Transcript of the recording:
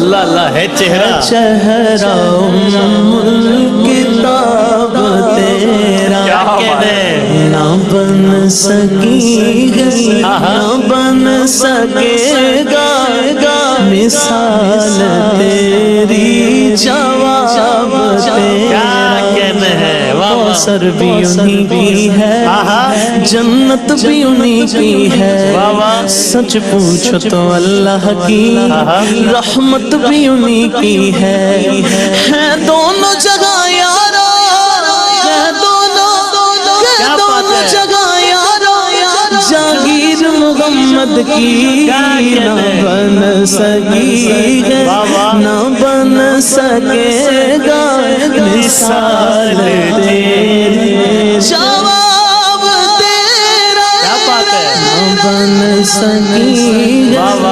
अल्लाह अल्लाह है चेहरा चेहरा उम्मुल किताब तेरा ना बन सकी ना बन सकेगा मिसाल तेरी जवाब तेरा सर भी उन्हीं की है जन्नत भी उन्हीं की है सच पूछो तो अल्लाह की रहमत भी उन्हीं की है दोनों जगह यारो है दोनों जगह यारो जागीर मोहम्मद की ना बन सकी है